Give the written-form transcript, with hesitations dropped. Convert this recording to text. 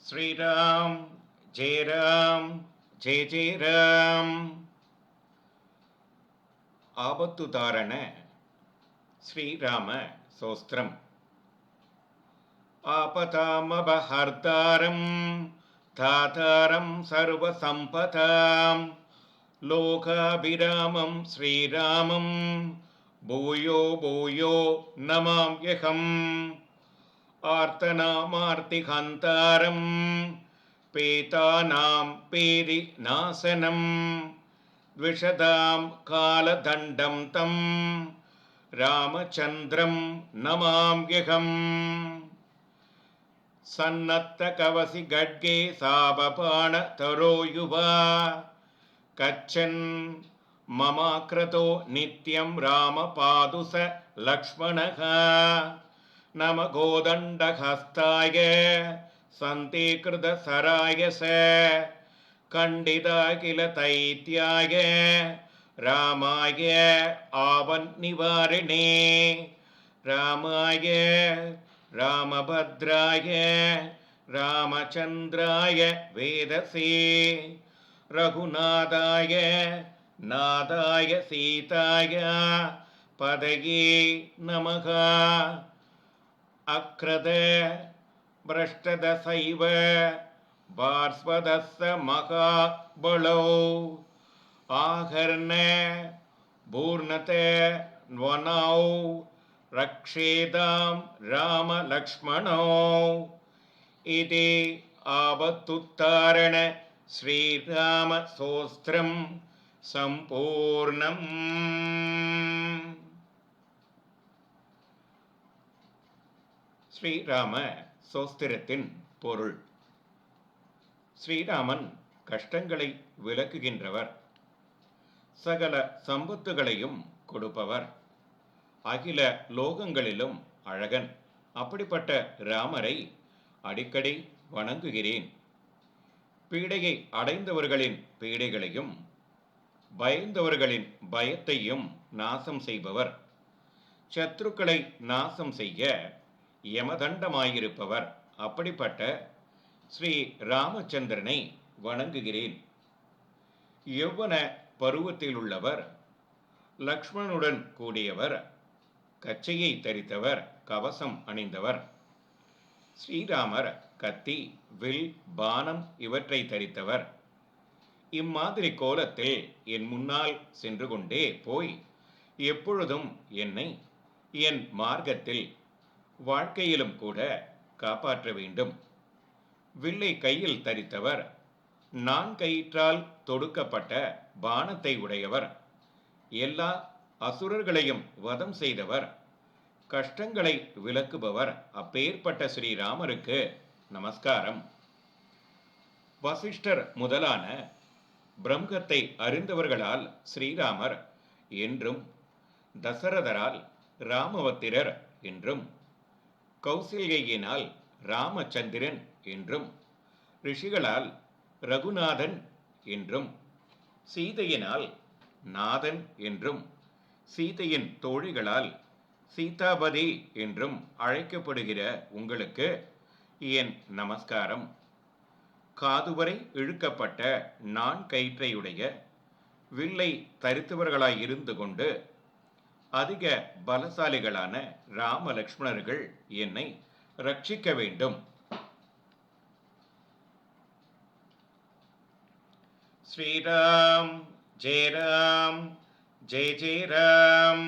ஸ்ரீராம் ஜெய ராம் ஜெய ஜெய ராம். ஆபத்துதாரண ஸ்ரீராம சோஸ்திரம். ஆபதாமபஹர்த்தாரம் தாதாரம் சர்வசம்பதாம் லோகாபிராமம் ஸ்ரீராமம் பூயோ பூயோ நமாம்யகம். ஆர்த்தநாமார்த்திஹந்தாரம் பேதானாம் பேதி நாசனம் த்விஷதாம் காலதண்டம் தம் ராமச்சந்திரம் நமாம்யகம். சன்னத்த கவசி கட்கே சாபபாண தரோயுவா கச்சன் மமாக்ரதோ நித்யம் ராம பாதுச லக்ஷ்மணः. நம கோதண்டஹஸ்தாய சந்தீகிருத சராயச கண்டிதாகில தைத்யாய ராமாய ஆவன்னிவாரிணே. ராமாய ராமபத்ராய ராமச்சந்திராய வேதசே ரகுநாதாய நாதாய சீதாய பதயே நமः. அக்ரத பிரஷ்டதசைவ பார்ஸ்வதஸ்ஸ மகாபலோ ஆகர்ண பூர்ணத ன்வனௌ ரக்ஷேதாம் ராம லக்ஷ்மணோ. இதி ஆபத்துத்தாரண ஸ்ரீராம சோஸ்திரம் சம்பூர்ணம். ஸ்ரீராம சோஸ்திரத்தின் பொருள். ஸ்ரீராமன் கஷ்டங்களை விலக்குகின்றவர், சகல சம்பத்துகளையும் கொடுப்பவர், அகில லோகங்களிலும் அழகன். அப்படிப்பட்ட ராமரை அடிக்கடி வணங்குகிறேன். பீடையை அடைந்தவர்களின் பீடைகளையும் பயந்தவர்களின் பயத்தையும் நாசம் செய்பவர், சத்ருக்களை நாசம் செய்ய யமதண்டமாயிருப்பவர். அப்படிப்பட்ட ஸ்ரீ ராமச்சந்திரனை வணங்குகிறேன். யௌவன பருவத்தில் உள்ளவர், லக்ஷ்மணுடன் கூடியவர், கச்சையை தரித்தவர், கவசம் அணிந்தவர். ஸ்ரீராமர் கத்தி வில் பானம் இவற்றை தரித்தவர். இம்மாதிரி கோலத்தில் என் முன்னால் சென்று கொண்டே போய் எப்பொழுதும் என்னை என் மார்க்கத்தில் வாழ்க்கையிலும் கூட காப்பாற்ற வேண்டும். வில்லை கையில் தரித்தவர், நான் கயிற்றால் தொடுக்கப்பட்ட பானத்தை உடையவர், எல்லா அசுரர்களையும் வதம் செய்தவர், கஷ்டங்களை விலக்குபவர். அப்பேற்பட்ட ஸ்ரீராமருக்கு நமஸ்காரம். வசிஷ்டர் முதலான பிரம்மத்தை அறிந்தவர்களால் ஸ்ரீராமர் என்றும், தசரதரால் ராமவத்திரர் என்றும், கௌசல்யினால் ராமச்சந்திரன் என்றும், ரிஷிகளால் ரகுநாதன் என்றும், சீதையினால் நாதன் என்றும், சீதையின் தோழிகளால் சீதாபதி என்றும் அழைக்கப்படுகிற உங்களுக்கு என் நமஸ்காரம். காதுவரை இழுக்கப்பட்ட நான் கயிற்றையுடைய வில்லை தரித்தவர்களாயிருந்து கொண்டு அதிக பலசாலிகளான ராம லக்ஷ்மணர்கள் என்னை ரட்சிக்க வேண்டும். ஸ்ரீராம் ஜெய ராம் ஜெய ஜெய ராம்.